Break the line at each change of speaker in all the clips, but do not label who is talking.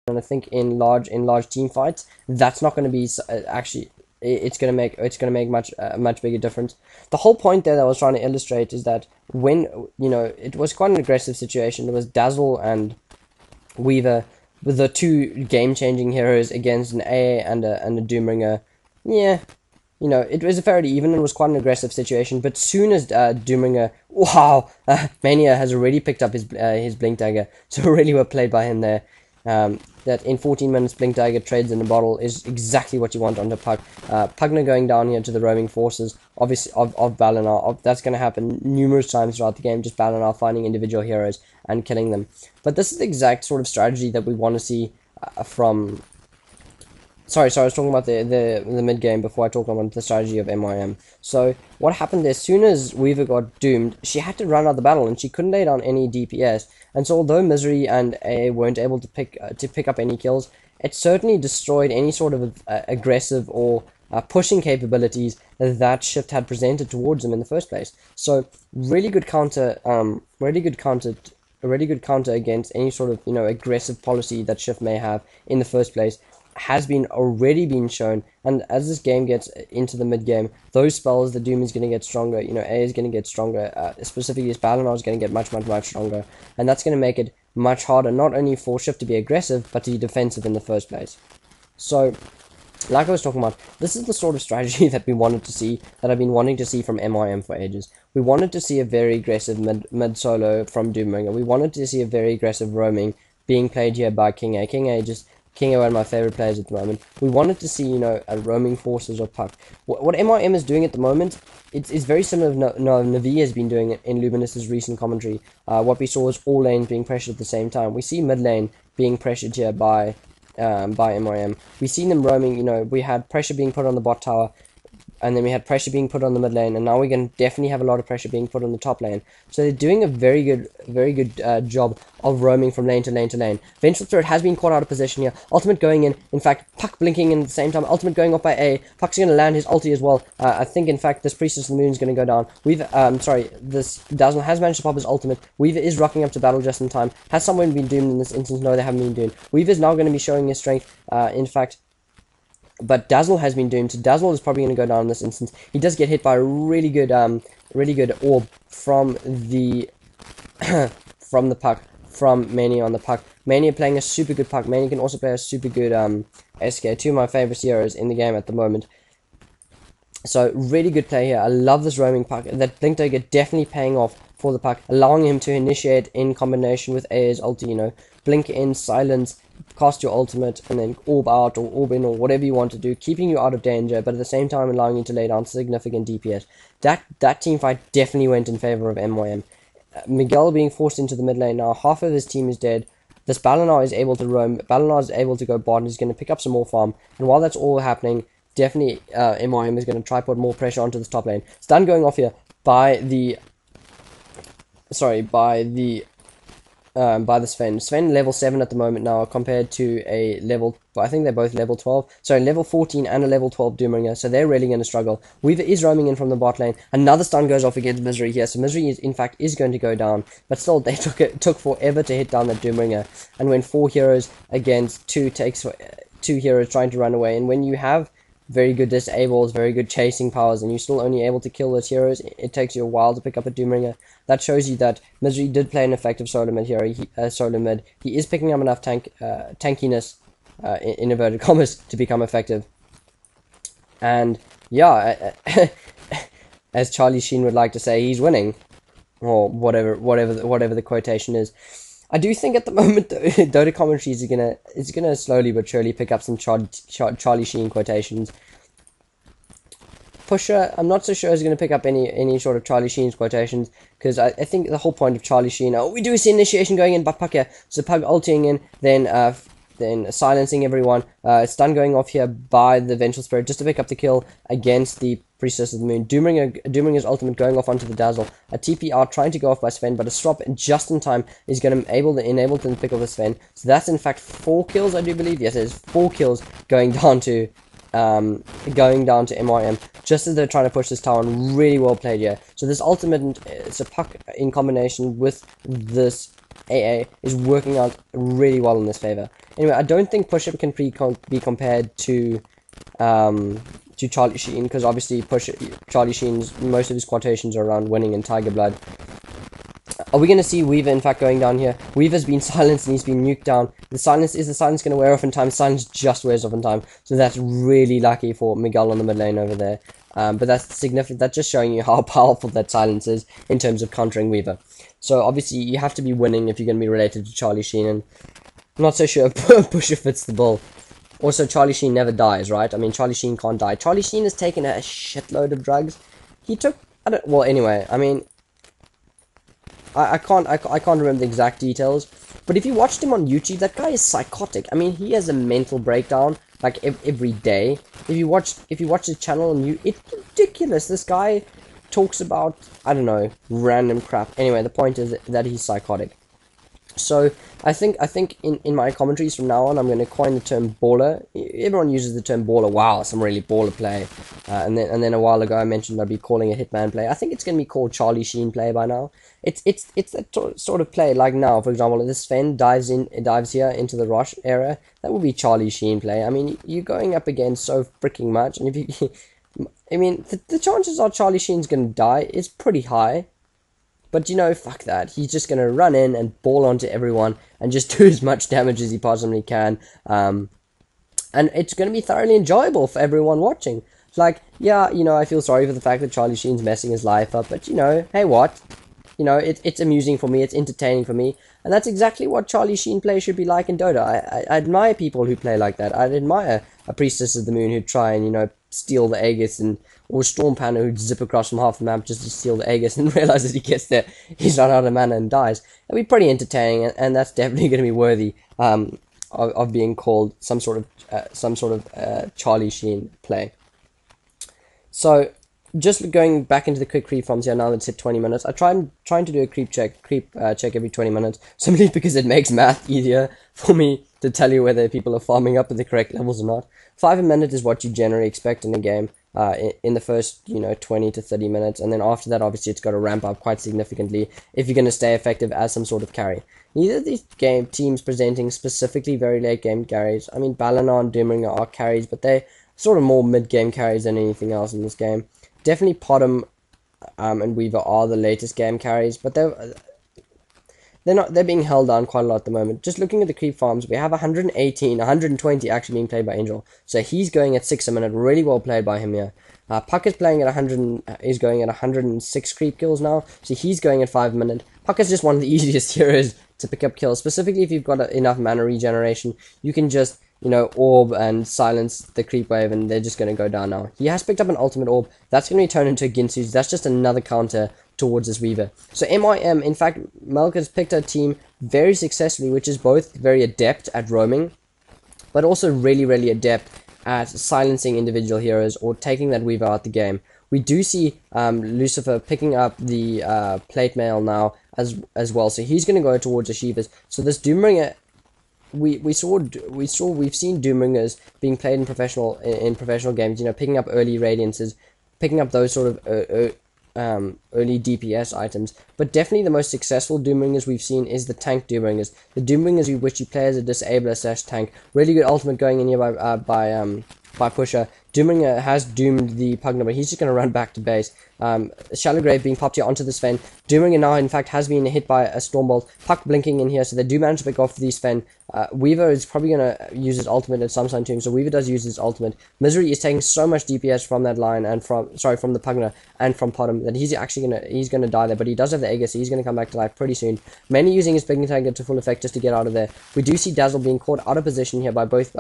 and I think in large team fights, that's not going to be actually. It's gonna make much bigger difference. The whole point there that I was trying to illustrate is that when it was quite an aggressive situation. There was Dazzle and Weaver with the two game-changing heroes against an A and a Doomringer. Yeah, it was a fairly even and was quite an aggressive situation. But soon as Doomringer, wow, Mania has already picked up his Blink Dagger, so really well played by him there. That in 14 minutes Blink Dagger trades in a bottle is exactly what you want on the Puck. Pugner going down here to the roaming forces, obviously, of Balinar. That's going to happen numerous times throughout the game, just Balinar finding individual heroes and killing them. But this is the exact sort of strategy that we want to see from... Sorry, I was talking about the mid-game before I talked about the strategy of MYM. So, what happened as soon as Weaver got doomed, she had to run out of the battle, and she couldn't lay down any DPS. And so, although Misery and A weren't able to pick up any kills, it certainly destroyed any sort of aggressive or pushing capabilities that Shift had presented towards them in the first place. So, really good counter against any sort of aggressive policy that Shift may have in the first place has already been shown. And as this game gets into the mid game, those spells, the Doom is going to get stronger. A is going to get stronger. Specifically, this Balinar is going to get much stronger, and that's going to make it much harder not only for Shift to be aggressive but to be defensive in the first place. So, like I was talking about, this is the sort of strategy that we wanted to see, that I've been wanting to see from MYM for ages. We wanted to see a very aggressive mid solo from Doomringer. We wanted to see a very aggressive roaming being played here by King A. King A, one of my favorite players at the moment. We wanted to see, a roaming forces or Puck. What MYM is doing at the moment, it's very similar to Navi has been doing it in Luminous's recent commentary. What we saw was all lanes being pressured at the same time. We see mid lane being pressured here by MYM. We've seen them roaming, we had pressure being put on the bot tower, and then we had pressure being put on the mid lane, and now we can definitely have a lot of pressure being put on the top lane. So they're doing a very good job of roaming from lane to lane to lane. Vengeful Spirit has been caught out of position here. Ultimate going in fact, Puck blinking in at the same time. Ultimate going off by A. Puck's going to land his ulti as well. I think, in fact, this Priestess of the Moon is going to go down. This Dazzle has managed to pop his ultimate. Weaver is rocking up to battle just in time. Has someone been doomed in this instance? No, they haven't been doomed. Weaver's now going to be showing his strength, in fact... But Dazzle has been doomed, so Dazzle is probably going to go down in this instance. He does get hit by a really good orb from the from the Puck, from Mania on the Puck. Mania playing a super good Puck. Mania can also play a super good SK. Two of my favorite heroes in the game at the moment. So, really good play here. I love this roaming Puck. That Blink Dagger definitely paying off for the Puck, allowing him to initiate in combination with A's ulti, blink in, silence, cast your ultimate, and then orb out or orb in or whatever you want to do, keeping you out of danger, but at the same time allowing you to lay down significant DPS. That team fight definitely went in favor of MYM. Miguel being forced into the mid lane now, half of his team is dead. This Balinar is able to roam, Balinar is able to go bot, and he's going to pick up some more farm, and while that's all happening, definitely MYM is going to try put more pressure onto this top lane. Stun going off here by the Sven. Sven level 7 at the moment now, compared to a level, I think they're both level 12. So level 14 and a level 12 Doomringer, so they're really going to struggle. Weaver is roaming in from the bot lane. Another stun goes off against Misery here, so Misery in fact is going to go down. But still, they took forever to hit down that Doomringer. And when 4 heroes against 2 takes 2 heroes trying to run away, and when you have very good disables, very good chasing powers, and you're still only able to kill those heroes, it takes you a while to pick up a Doomringer. That shows you that Misery did play an effective solo mid hero. Solo mid. He is picking up enough tankiness, in inverted commas, to become effective. And yeah, as Charlie Sheen would like to say, he's winning, or whatever the quotation is. I do think at the moment, though, Dota commentaries is gonna slowly but surely pick up some Charlie Sheen quotations. Pusher, I'm not so sure is going to pick up any sort of Charlie Sheen's quotations, because I think the whole point of Charlie Sheen, we do see initiation going in, but Puck here, so Puck ulting in, then silencing everyone, stun going off here by the Vengeful Spirit just to pick up the kill against the Priestess of the Moon. Doomringer's ultimate going off onto the Dazzle. A TP out trying to go off by Sven, but a swap just in time is going to enable them to pick off the Sven. So that's in fact 4 kills, I do believe. Yes, it is 4 kills going down to going down to MYM just as they're trying to push this tower on. Really well played here. So this ultimate, it's a puck in combination with this AA is working out really well in this favor. Anyway, I don't think Push-Up can be compared to Charlie Sheen, because obviously Charlie Sheen's most of his quotations are around winning and Tiger Blood. Are we going to see Weaver, in fact, going down here? Weaver's been silenced and he's been nuked down. Is the silence going to wear off in time? Silence just wears off in time. So that's really lucky for Miguel on the mid lane over there. But that's significant. That's just showing you how powerful that silence is in terms of countering Weaver. So obviously you have to be winning if you're going to be related to Charlie Sheen. And I'm not so sure if Pusher fits the bill. Also, Charlie Sheen never dies, right? I mean, Charlie Sheen can't die. Charlie Sheen has taken a shitload of drugs. He took... well, anyway, I mean... I can't remember the exact details, but if you watched him on YouTube, that guy is psychotic. I mean, he has a mental breakdown like every day. If you watch his channel on YouTube, it's ridiculous. This guy talks about, I don't know, random crap. Anyway, the point is that he's psychotic. So I think in my commentaries from now on, I'm going to coin the term baller. Everyone uses the term baller. Wow, some really baller play. And then a while ago I mentioned I'd be calling it Hitman play. I think it's going to be called Charlie Sheen play by now. It's that sort of play. Like now, for example, if this Sven dives here into the Rosh area, that would be Charlie Sheen play. I mean, you're going up against so freaking much, and if you, I mean, the chances are Charlie Sheen's going to die is pretty high. But, you know, fuck that. He's just going to run in and ball onto everyone and just do as much damage as he possibly can. And it's going to be thoroughly enjoyable for everyone watching. Like, yeah, you know, I feel sorry for the fact that Charlie Sheen's messing his life up. But, you know, hey, what? You know, it's amusing for me. It's entertaining for me. And that's exactly what Charlie Sheen play should be like in Dota. I admire people who play like that. I admire a Priestess of the Moon who'd try and, you know, steal the Aegis, or a Storm Panda who'd zip across from half the map just to steal the Aegis and realizes he gets there, he's run out of mana and dies. It'd be pretty entertaining, and that's definitely going to be worthy of being called some sort of Charlie Sheen play. So, just going back into the quick creep farms here, now that it's hit 20 minutes, I'm trying to do a creep check every 20 minutes, simply because it makes math easier for me to tell you whether people are farming up at the correct levels or not. 5 a minute is what you generally expect in a game, in the first, 20 to 30 minutes, and then after that, obviously, it's got to ramp up quite significantly if you're going to stay effective as some sort of carry. Neither of these teams presenting specifically very late game carries. I mean, Balanar and Doomringer are carries, but they're sort of more mid-game carries than anything else in this game. Definitely Potom and Weaver are the latest game carries, but they're being held down quite a lot at the moment. Just looking at the creep farms, we have 120 actually being played by Angel. So he's going at 6 a minute, really well played by him here. Puck is playing at is going at 106 creep kills now, so he's going at 5 a minute. Puck is just one of the easiest heroes to pick up kills, specifically if you've got enough mana regeneration. You can just, orb and silence the creep wave, and they're just going to go down now. He has picked up an ultimate orb. That's going to be turned into a Ginsu. That's just another counter towards this Weaver. So MYM, in fact, Melk has picked a team very successfully, which is both very adept at roaming, but also really, really adept at silencing individual heroes or taking that Weaver out the game. We do see Lucifer picking up the plate mail now as well, so he's going to go towards the Shivas. So this Doomringer, we've seen Doomringers being played in professional games, picking up early Radiances, picking up those sort of early DPS items, but definitely the most successful Doomringers we've seen is the tank Doomringers. The Doomringers which you play as a disabler / tank. Really good ultimate going in here by Pusher. Doomringer has doomed the Pugna, but he's just going to run back to base. Shallow Grave being popped here onto the Sven. Doomringer now, in fact, has been hit by a Stormbolt. Puck blinking in here, so they do manage to pick off the Sven. Weaver is probably going to use his ultimate at some time too, so Weaver does use his ultimate. Misery is taking so much DPS from that line, and from the Pugna and from Potom, that he's actually going to die there, but he does have the Aegis, so he's going to come back to life pretty soon. Many using his Piggy Tiger to full effect just to get out of there. We do see Dazzle being caught out of position here by both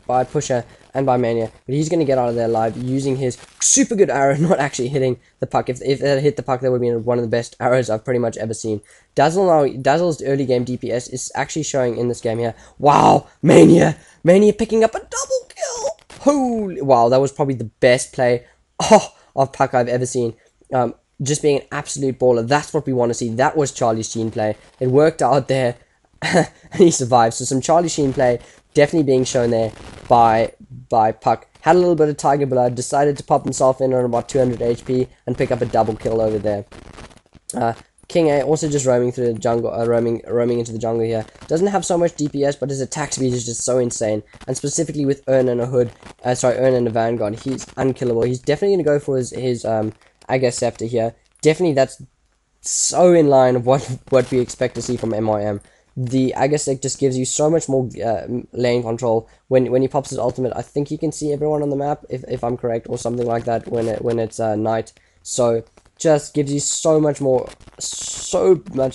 by Pusher and by Mania, but he's going to get out of there alive using his super good arrow, not actually hitting the puck. If it had hit the puck, that would have been one of the best arrows I've pretty much ever seen. Dazzle's early game DPS is actually showing in this game here. Wow, Mania picking up a double kill. Holy, wow, that was probably the best play of puck I've ever seen. Just being an absolute baller. That's what we want to see. That was Charlie Sheen play. It worked out there. And he survived. So some Charlie Sheen play. definitely being shown there by Puck. Had a little bit of Tiger Blood, decided to pop himself in on about 200 HP and pick up a double kill over there. King A also just roaming through the jungle, roaming into the jungle here. Doesn't have so much DPS, but his attack speed is just so insane. And specifically with Urn and a Hood, Urn and a Vanguard, he's unkillable. He's definitely going to go for his Aga Scepter here. Definitely, that's so in line of what we expect to see from MYM. The Agasek just gives you so much more lane control. When he pops his ultimate, I think you can see everyone on the map, if I'm correct, or something like that when it's night. So just gives you so much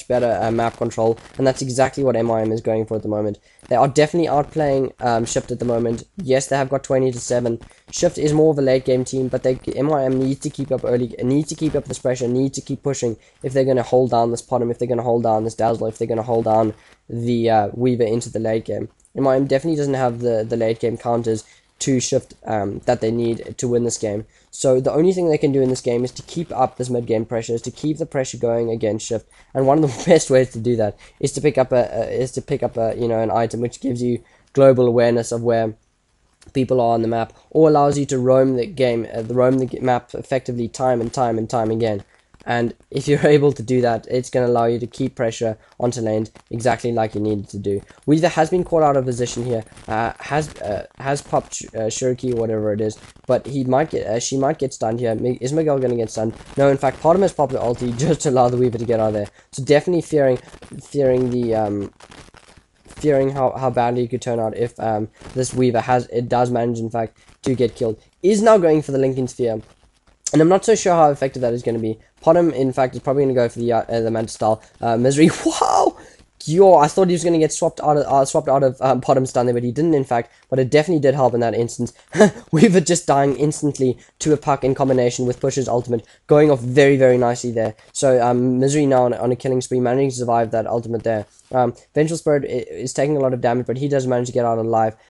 better map control, and that's exactly what MYM is going for at the moment. They are definitely outplaying Shift at the moment. Yes, they have got 20-7. Shift is more of a late game team, but MYM needs to keep up needs to keep up this pressure, needs to keep pushing if they're going to hold down this Potom, if they're going to hold down this Dazzle, if they're going to hold down the Weaver into the late game. MYM definitely doesn't have the late game counters to Shift that they need to win this game. So the only thing they can do in this game is to keep up this mid-game pressure, is to keep the pressure going against Shift. And one of the best ways to do that is to pick up an item which gives you global awareness of where people are on the map, or allows you to roam the map effectively time and time again. And if you're able to do that, it's going to allow you to keep pressure onto lanes exactly like you needed to do. Weaver has been caught out of position here, has popped Shuriki or whatever it is, but she might get stunned here. Is Miguel going to get stunned? No, in fact, Potom has popped the ulti just to allow the Weaver to get out of there. So definitely fearing how badly it could turn out if this Weaver does manage, in fact, to get killed. Is now going for the Lincoln Sphere. And I'm not so sure how effective that is going to be. Potom, in fact, is probably going to go for the Manta style. Misery, wow! Yo, I thought he was going to get swapped out of Potom's stun there, but he didn't, in fact. But it definitely did help in that instance. Weaver just dying instantly to a Puck in combination with Push's ultimate, going off very, very nicely there. So, Misery now on a killing spree, managing to survive that ultimate there. Vengeful Spirit is taking a lot of damage, but he does manage to get out alive.